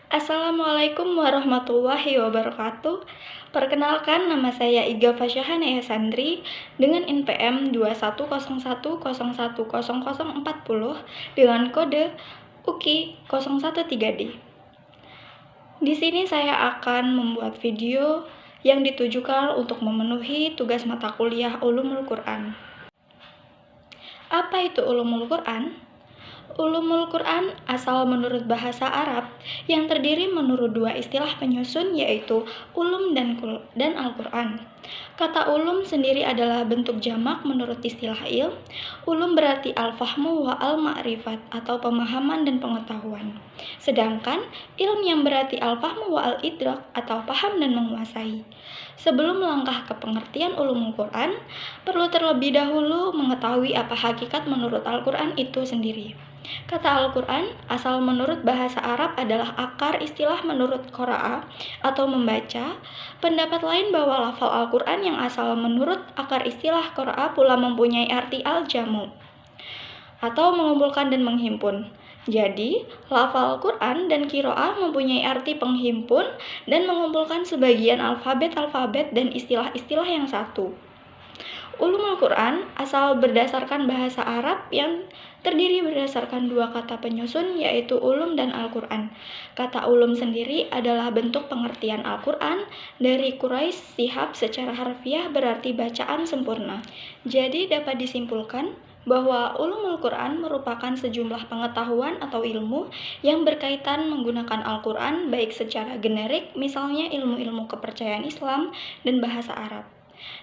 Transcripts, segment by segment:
Assalamualaikum warahmatullahi wabarakatuh. Perkenalkan, nama saya Iga Fasyahana Sandri dengan NPM 2101010040 dengan kode UKI 013D. Di sini saya akan membuat video yang ditujukan untuk memenuhi tugas mata kuliah Ulumul Quran. Apa itu Ulumul Quran? Ulumul Quran asal menurut bahasa Arab yang terdiri menurut dua istilah penyusun, yaitu ulum dan Al-Quran. Kata ulum sendiri adalah bentuk jamak menurut istilah ilm. Ulum berarti al-fahmu wa al-ma'rifat atau pemahaman dan pengetahuan. Sedangkan ilm yang berarti al-fahmu wa al-idrak atau paham dan menguasai. Sebelum melangkah ke pengertian ulumul Quran, perlu terlebih dahulu mengetahui apa hakikat menurut Al-Quran itu sendiri. Kata Al-Quran asal menurut bahasa Arab adalah akar istilah menurut qira'a atau membaca. Pendapat lain bahwa lafal Al-Quran yang asal menurut akar istilah qira'a pula mempunyai arti al-jamu atau mengumpulkan dan menghimpun. Jadi, lafal Quran dan qira'a mempunyai arti penghimpun dan mengumpulkan sebagian alfabet-alfabet dan istilah-istilah yang satu. Ulumul Quran asal berdasarkan bahasa Arab yang terdiri berdasarkan dua kata penyusun, yaitu ulum dan Al-Quran. Kata ulum sendiri adalah bentuk pengertian Al-Quran dari Quraisy Shihab secara harfiah berarti bacaan sempurna. Jadi dapat disimpulkan bahwa ulumul Quran merupakan sejumlah pengetahuan atau ilmu yang berkaitan menggunakan Al-Quran baik secara generik, misalnya ilmu-ilmu kepercayaan Islam dan bahasa Arab,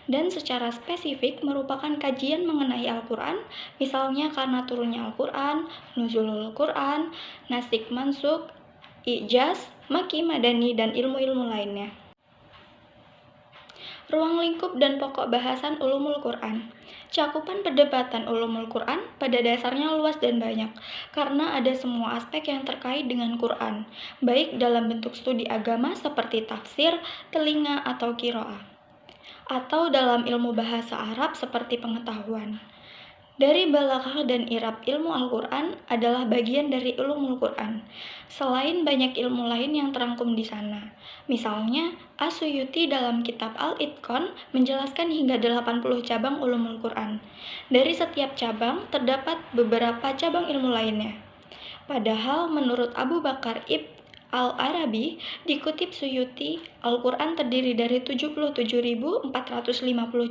dan secara spesifik merupakan kajian mengenai Al-Quran, misalnya karena turunnya Al-Quran, nuzulul Quran, nasikh mansukh, ijaz, maki madani, dan ilmu-ilmu lainnya. Ruang lingkup dan pokok bahasan ulumul Quran. Cakupan perdebatan ulumul Quran pada dasarnya luas dan banyak, karena ada semua aspek yang terkait dengan Quran, baik dalam bentuk studi agama seperti tafsir, telinga, atau qiraah, atau dalam ilmu bahasa Arab seperti pengetahuan. Dari balaghah dan i'rab, ilmu Al-Quran adalah bagian dari ulumul Quran. Selain banyak ilmu lain yang terangkum di sana. Misalnya, As-Suyuti dalam kitab Al-Itqan menjelaskan hingga 80 cabang ulumul Quran. Dari setiap cabang terdapat beberapa cabang ilmu lainnya. Padahal menurut Abu Bakar Ibn Al-Arabi, dikutip Suyuti, Al-Quran terdiri dari 77.450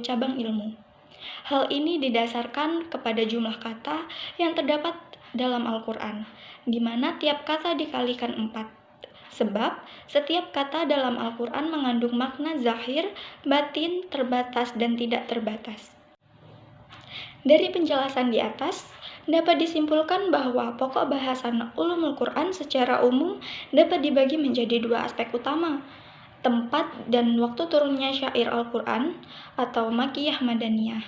cabang ilmu. Hal ini didasarkan kepada jumlah kata yang terdapat dalam Al-Quran, di mana tiap kata dikalikan 4. Sebab setiap kata dalam Al-Quran mengandung makna zahir, batin, terbatas, dan tidak terbatas. Dari penjelasan di atas, dapat disimpulkan bahwa pokok bahasan ulumul Quran secara umum dapat dibagi menjadi dua aspek utama: tempat dan waktu turunnya syair Al-Quran atau makiyah madaniyah,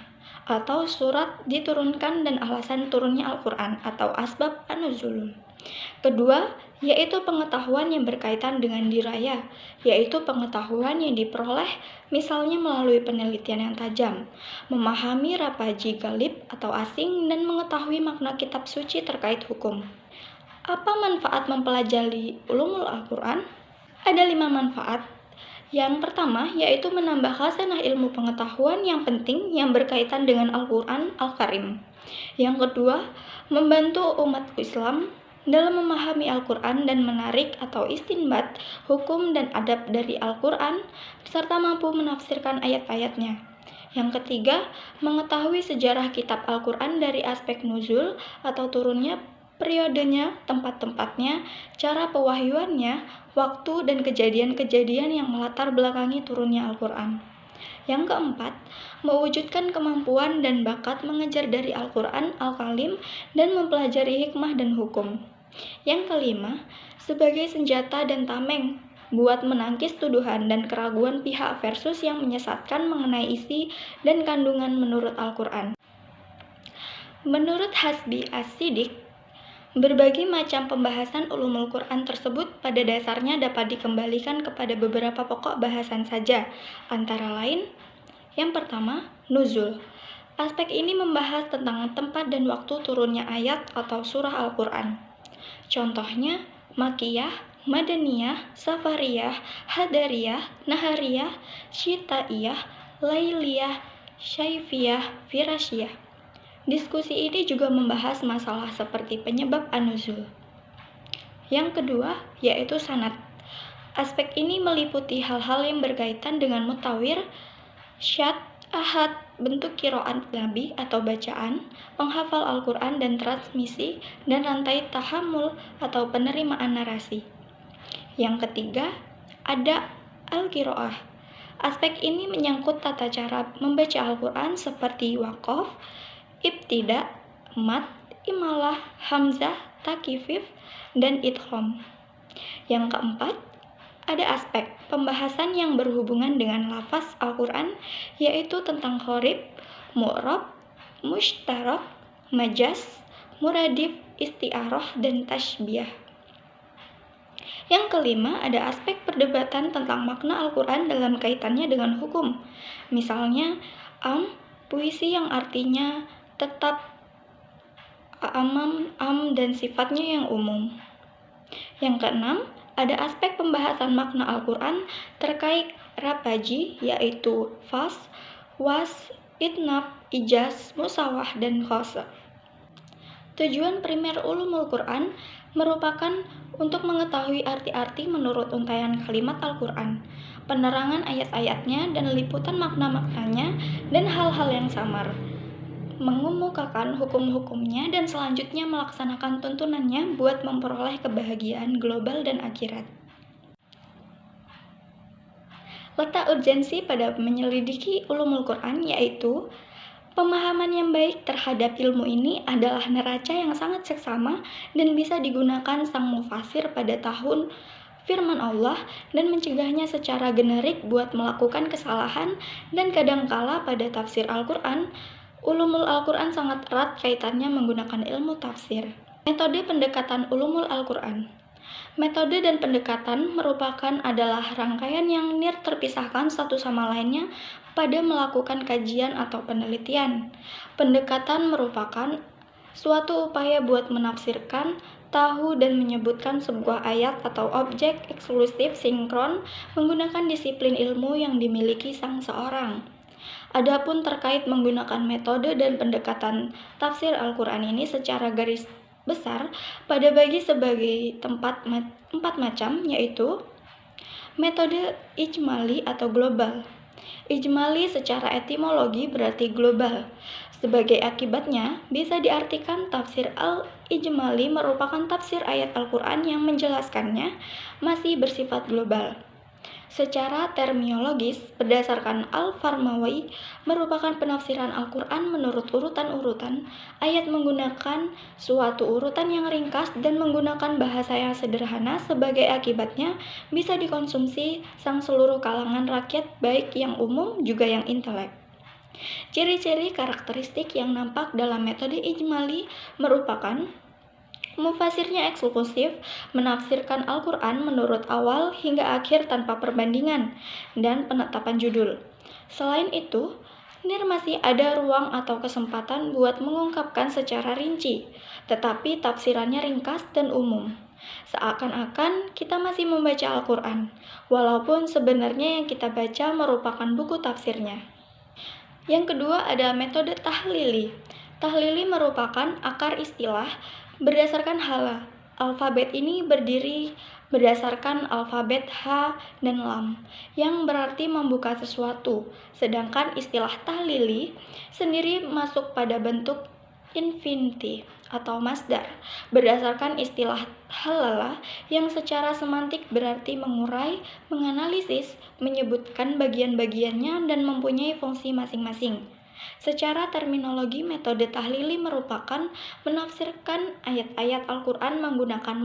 atau surat diturunkan dan alasan turunnya Al-Quran atau asbab an-nuzul. Kedua, yaitu pengetahuan yang berkaitan dengan diraya, yaitu pengetahuan yang diperoleh misalnya melalui penelitian yang tajam, memahami rapaji galib atau asing, dan mengetahui makna kitab suci terkait hukum. Apa manfaat mempelajari ulumul Al-Quran? Ada 5 manfaat. Yang pertama, yaitu menambah khazanah ilmu pengetahuan yang penting yang berkaitan dengan Al-Quran Al-Karim. Yang kedua, membantu umat Islam dalam memahami Al-Quran dan menarik atau istinbat hukum dan adab dari Al-Quran, serta mampu menafsirkan ayat-ayatnya. Yang ketiga, mengetahui sejarah kitab Al-Quran dari aspek nuzul atau turunnya, periodenya, tempat-tempatnya, cara pewahyuannya, waktu, dan kejadian-kejadian yang melatar belakangi turunnya Al-Quran. Yang keempat, mewujudkan kemampuan dan bakat mengejar dari Al-Quran Al-Kalim dan mempelajari hikmah dan hukum. Yang kelima, sebagai senjata dan tameng buat menangkis tuduhan dan keraguan pihak versus yang menyesatkan mengenai isi dan kandungan menurut Al-Quran. Menurut Hasbi As-Siddiq, berbagai macam pembahasan ulumul Quran tersebut pada dasarnya dapat dikembalikan kepada beberapa pokok bahasan saja, antara lain: yang pertama, nuzul. Aspek ini membahas tentang tempat dan waktu turunnya ayat atau surah Al-Quran. Contohnya, makiyah, Madaniyah, Safariyah, Hadariyah, Nahariyah, Syitaiyah, Lailiyah, Syaifiyah, Firasyiyah. Diskusi ini juga membahas masalah seperti penyebab an-nuzul. Yang kedua, yaitu sanad. Aspek ini meliputi hal-hal yang berkaitan dengan mutawir, syad, ahad, bentuk qiraat nabi atau bacaan, penghafal Al-Quran dan transmisi, dan rantai tahammul atau penerimaan narasi. Yang ketiga, ada al-qiraah. Aspek ini menyangkut tata cara membaca Al-Quran seperti waqaf, ibtida, mat, imalah, hamzah, takifif, dan idgham. Yang keempat, ada aspek pembahasan yang berhubungan dengan lafaz Al-Quran, yaitu tentang qorib, mu'rab, mushtarak, majaz, muradif, isti'arah, dan tasybih. Yang kelima, ada aspek perdebatan tentang makna Al-Quran dalam kaitannya dengan hukum. Misalnya, puisi yang artinya tetap am dan sifatnya yang umum. Yang keenam, ada aspek pembahasan makna Al-Quran terkait rapaji, yaitu fas, was, itnab, ijaz, musawah, dan khosa. Tujuan primer ulumul Quran merupakan untuk mengetahui arti-arti menurut untaian kalimat Al-Quran, penerangan ayat-ayatnya, dan liputan makna-maknanya dan hal-hal yang samar, mengemukakan hukum-hukumnya, dan selanjutnya melaksanakan tuntunannya buat memperoleh kebahagiaan global dan akhirat. Letak urgensi pada menyelidiki ulumul Quran yaitu pemahaman yang baik terhadap ilmu ini adalah neraca yang sangat seksama dan bisa digunakan sang mufasir pada tahun firman Allah dan mencegahnya secara generik buat melakukan kesalahan. Dan kadangkala pada tafsir Al-Quran, ulumul Al-Quran sangat erat kaitannya menggunakan ilmu tafsir. Metode pendekatan ulumul Al-Quran. Metode dan pendekatan merupakan adalah rangkaian yang terpisahkan satu sama lainnya pada melakukan kajian atau penelitian. Pendekatan merupakan suatu upaya buat menafsirkan, tahu, dan menyebutkan sebuah ayat atau objek eksklusif sinkron menggunakan disiplin ilmu yang dimiliki sang seorang. Adapun terkait menggunakan metode dan pendekatan tafsir Al-Quran ini secara garis besar pada bagi sebagai empat macam, yaitu metode ijmali atau global. Ijmali secara etimologi berarti global. Sebagai akibatnya, bisa diartikan tafsir al-ijmali merupakan tafsir ayat Al-Quran yang menjelaskannya masih bersifat global. Secara terminologis, berdasarkan Al-Farmawi, merupakan penafsiran Al-Quran menurut urutan-urutan ayat menggunakan suatu urutan yang ringkas dan menggunakan bahasa yang sederhana. Sebagai akibatnya, bisa dikonsumsi sang seluruh kalangan rakyat, baik yang umum juga yang intelek. Ciri-ciri karakteristik yang nampak dalam metode ijmali merupakan mufasirnya eksklusif, menafsirkan Al-Quran menurut awal hingga akhir tanpa perbandingan, dan penetapan judul. Selain itu, masih ada ruang atau kesempatan buat mengungkapkan secara rinci, tetapi tafsirannya ringkas dan umum. Seakan-akan kita masih membaca Al-Quran, walaupun sebenarnya yang kita baca merupakan buku tafsirnya. Yang kedua ada metode tahlili. Tahlili merupakan akar istilah berdasarkan hala. Alfabet ini berdiri berdasarkan alfabet H dan Lam, yang berarti membuka sesuatu. Sedangkan istilah tahlili sendiri masuk pada bentuk infinitif atau masdar, berdasarkan istilah halala yang secara semantik berarti mengurai, menganalisis, menyebutkan bagian-bagiannya, dan mempunyai fungsi masing-masing. Secara terminologi, metode tahlili merupakan menafsirkan ayat-ayat Al-Quran menggunakan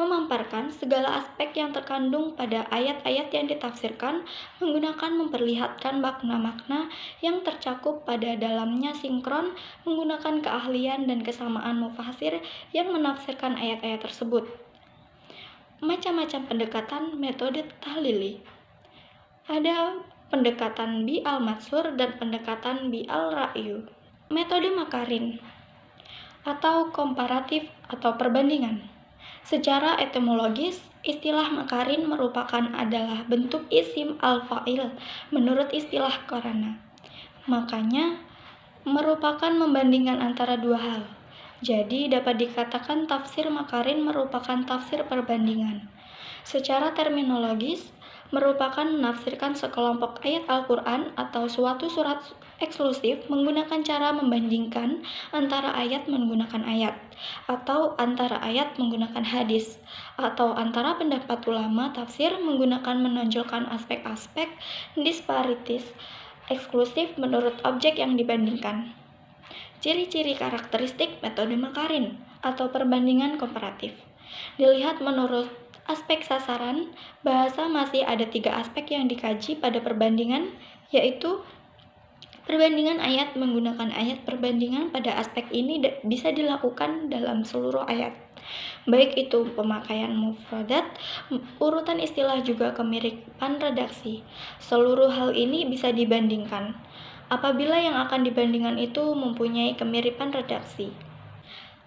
memamparkan segala aspek yang terkandung pada ayat-ayat yang ditafsirkan, menggunakan memperlihatkan makna-makna yang tercakup pada dalamnya sinkron, menggunakan keahlian dan kesamaan mufasir yang menafsirkan ayat-ayat tersebut. Macam-macam pendekatan metode tahlili. Ada pendekatan bi al-matsur dan pendekatan bi al-ra'yu. Metode makarin atau komparatif atau perbandingan. Secara etimologis, istilah makarin merupakan adalah bentuk isim al-fa'il menurut istilah Qarana. Makanya, merupakan membandingkan antara dua hal. Jadi, dapat dikatakan tafsir makarin merupakan tafsir perbandingan. Secara terminologis, merupakan menafsirkan sekelompok ayat Al-Quran atau suatu surat eksklusif menggunakan cara membandingkan antara ayat menggunakan ayat, atau antara ayat menggunakan hadis, atau antara pendapat ulama tafsir menggunakan menonjolkan aspek-aspek disparitis eksklusif menurut objek yang dibandingkan. Ciri-ciri karakteristik metode makarin atau perbandingan komparatif. Dilihat menurut aspek sasaran, bahasa masih ada 3 aspek yang dikaji pada perbandingan, yaitu perbandingan ayat menggunakan ayat. Perbandingan pada aspek ini bisa dilakukan dalam seluruh ayat, baik itu pemakaian mufradat, urutan istilah juga kemiripan redaksi. Seluruh hal ini bisa dibandingkan apabila yang akan dibandingkan itu mempunyai kemiripan redaksi.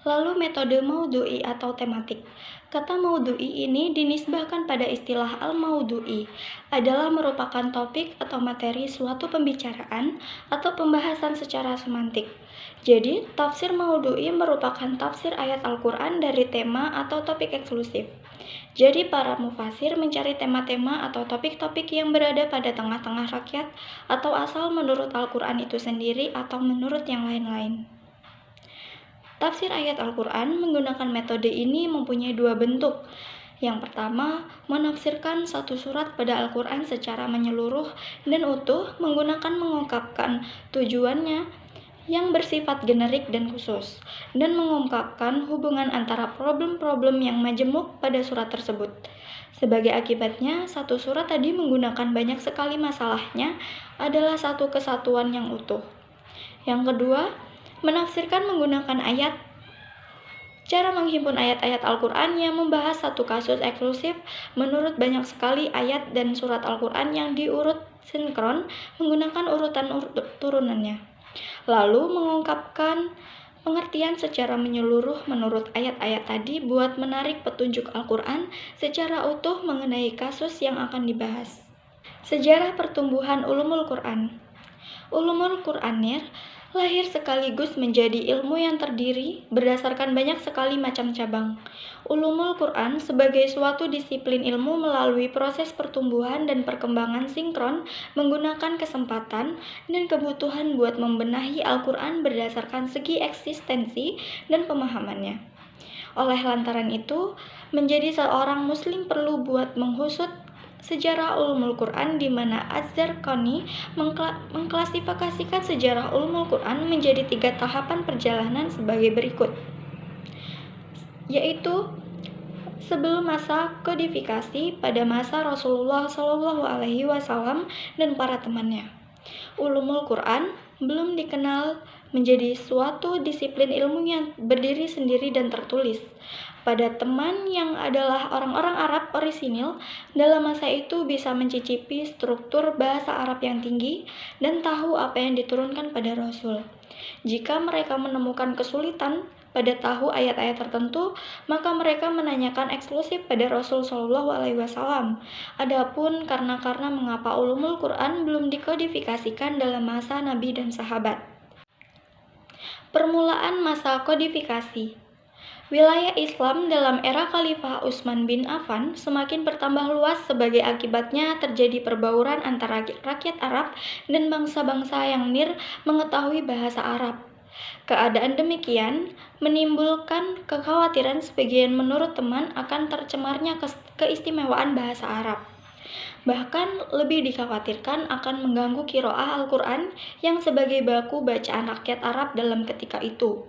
Lalu metode maudhu'i atau tematik. Kata maudhu'i ini dinisbahkan pada istilah al-maudhu'i, adalah merupakan topik atau materi suatu pembicaraan atau pembahasan secara semantik. Jadi, tafsir maudhu'i merupakan tafsir ayat Al-Quran dari tema atau topik eksklusif. Jadi, para mufasir mencari tema-tema atau topik-topik yang berada pada tengah-tengah rakyat atau asal menurut Al-Quran itu sendiri atau menurut yang lain-lain. Tafsir ayat Al-Quran menggunakan metode ini mempunyai 2 bentuk. Yang pertama, menafsirkan satu surat pada Al-Quran secara menyeluruh dan utuh menggunakan mengungkapkan tujuannya yang bersifat generik dan khusus, dan mengungkapkan hubungan antara problem-problem yang majemuk pada surat tersebut. Sebagai akibatnya, satu surat tadi menggunakan banyak sekali masalahnya adalah satu kesatuan yang utuh. Yang kedua, menafsirkan menggunakan ayat. Cara menghimpun ayat-ayat Al-Quran yang membahas satu kasus eksklusif menurut banyak sekali ayat dan surat Al-Quran yang diurut sinkron menggunakan urutan turunannya. Lalu mengungkapkan pengertian secara menyeluruh menurut ayat-ayat tadi buat menarik petunjuk Al-Quran secara utuh mengenai kasus yang akan dibahas. Sejarah pertumbuhan ulumul Quran. Ulumul Quranir lahir sekaligus menjadi ilmu yang terdiri berdasarkan banyak sekali macam cabang. Ulumul Quran sebagai suatu disiplin ilmu melalui proses pertumbuhan dan perkembangan sinkron menggunakan kesempatan dan kebutuhan buat membenahi Al-Quran berdasarkan segi eksistensi dan pemahamannya. Oleh lantaran itu, menjadi seorang muslim perlu buat menghusut sejarah ulumul Quran, di mana Az-Zarqani mengklasifikasikan sejarah ulumul Quran menjadi 3 tahapan perjalanan sebagai berikut, yaitu sebelum masa kodifikasi pada masa Rasulullah SAW dan para temannya. Ulumul Quran belum dikenal menjadi suatu disiplin ilmu yang berdiri sendiri dan tertulis. Pada teman yang adalah orang-orang Arab orisinil, dalam masa itu bisa mencicipi struktur bahasa Arab yang tinggi dan tahu apa yang diturunkan pada Rasul. Jika mereka menemukan kesulitan pada tahu ayat-ayat tertentu, maka mereka menanyakan eksklusif pada Rasul SAW. Adapun karena mengapa ulumul Quran belum dikodifikasikan dalam masa Nabi dan sahabat. Permulaan masa kodifikasi. Wilayah Islam dalam era Khalifah Utsman bin Affan semakin bertambah luas, sebagai akibatnya terjadi perbauran antara rakyat Arab dan bangsa-bangsa yang mengetahui bahasa Arab. Keadaan demikian menimbulkan kekhawatiran sebagian menurut teman akan tercemarnya keistimewaan bahasa Arab. Bahkan lebih dikhawatirkan akan mengganggu qiraah Al-Quran yang sebagai baku bacaan rakyat Arab dalam ketika itu.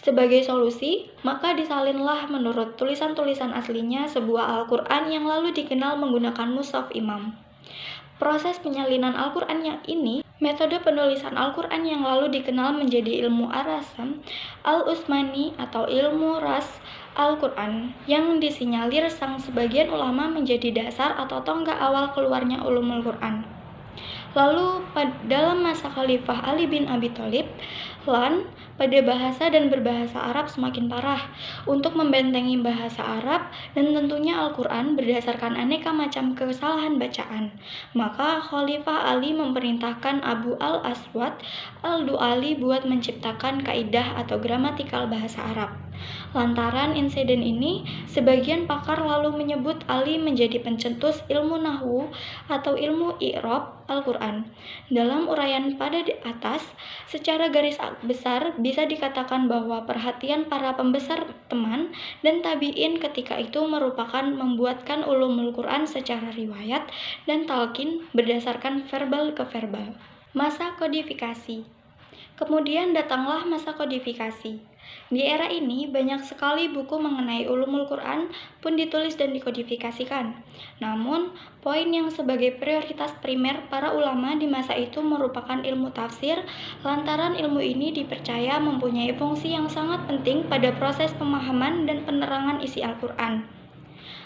Sebagai solusi, maka disalinlah menurut tulisan-tulisan aslinya sebuah Al-Quran yang lalu dikenal menggunakan mushaf imam. Proses penyalinan Al-Quran yang ini, metode penulisan Al-Quran yang lalu dikenal menjadi ilmu ar-rasam al-Utsmani atau ilmu ras Al-Quran, yang disinyalir sang sebagian ulama menjadi dasar atau tonggak awal keluarnya ulumul Quran. Lalu dalam masa Khalifah Ali bin Abi Thalib, Lan, pada bahasa dan berbahasa Arab semakin parah untuk membentengi bahasa Arab dan tentunya Al-Quran berdasarkan aneka macam kesalahan bacaan. Maka Khalifah Ali memerintahkan Abu al-Aswad al-Du'ali buat menciptakan kaidah atau gramatikal bahasa Arab. Lantaran insiden ini, sebagian pakar lalu menyebut Ali menjadi pencetus ilmu nahwu atau ilmu i'rab Al-Quran. Dalam uraian pada di atas, secara garis besar bisa dikatakan bahwa perhatian para pembesar teman dan tabi'in ketika itu merupakan membuatkan ulumul Quran secara riwayat dan talqin berdasarkan verbal ke verbal. Masa kodifikasi. Kemudian datanglah masa kodifikasi. Di era ini, banyak sekali buku mengenai ulumul Quran pun ditulis dan dikodifikasikan. Namun, poin yang sebagai prioritas primer para ulama di masa itu merupakan ilmu tafsir, lantaran ilmu ini dipercaya mempunyai fungsi yang sangat penting pada proses pemahaman dan penerangan isi Al-Quran.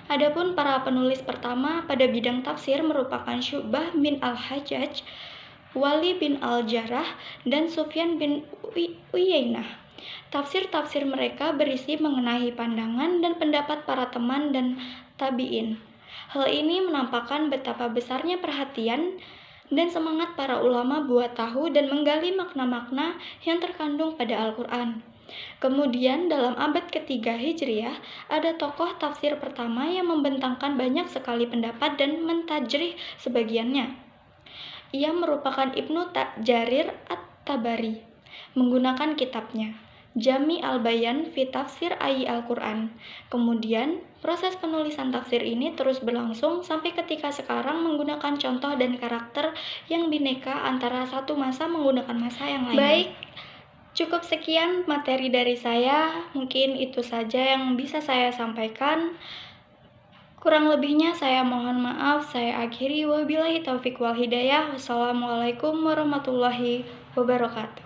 Adapun para penulis pertama pada bidang tafsir merupakan Syu'bah bin Al-Hajjaj, Wali bin Al-Jarrah, dan Sufyan bin Uyainah. Tafsir-tafsir mereka berisi mengenai pandangan dan pendapat para teman dan tabi'in. Hal ini menampakkan betapa besarnya perhatian dan semangat para ulama buat tahu dan menggali makna-makna yang terkandung pada Al-Quran. Kemudian dalam abad ketiga Hijriah, ada tokoh tafsir pertama yang membentangkan banyak sekali pendapat dan mentajrih sebagiannya. Ia merupakan Ibnu Jarir At-Tabari, menggunakan kitabnya Jami al-Bayan fi Tafsir Ayyi Al-Quran. Kemudian, proses penulisan tafsir ini terus berlangsung sampai ketika sekarang menggunakan contoh dan karakter yang bineka antara satu masa menggunakan masa yang lain. Baik, cukup sekian materi dari saya. Mungkin itu saja yang bisa saya sampaikan. Kurang lebihnya saya mohon maaf, saya akhiri. Wabillahi taufiq wal hidayah. Wassalamualaikum warahmatullahi wabarakatuh.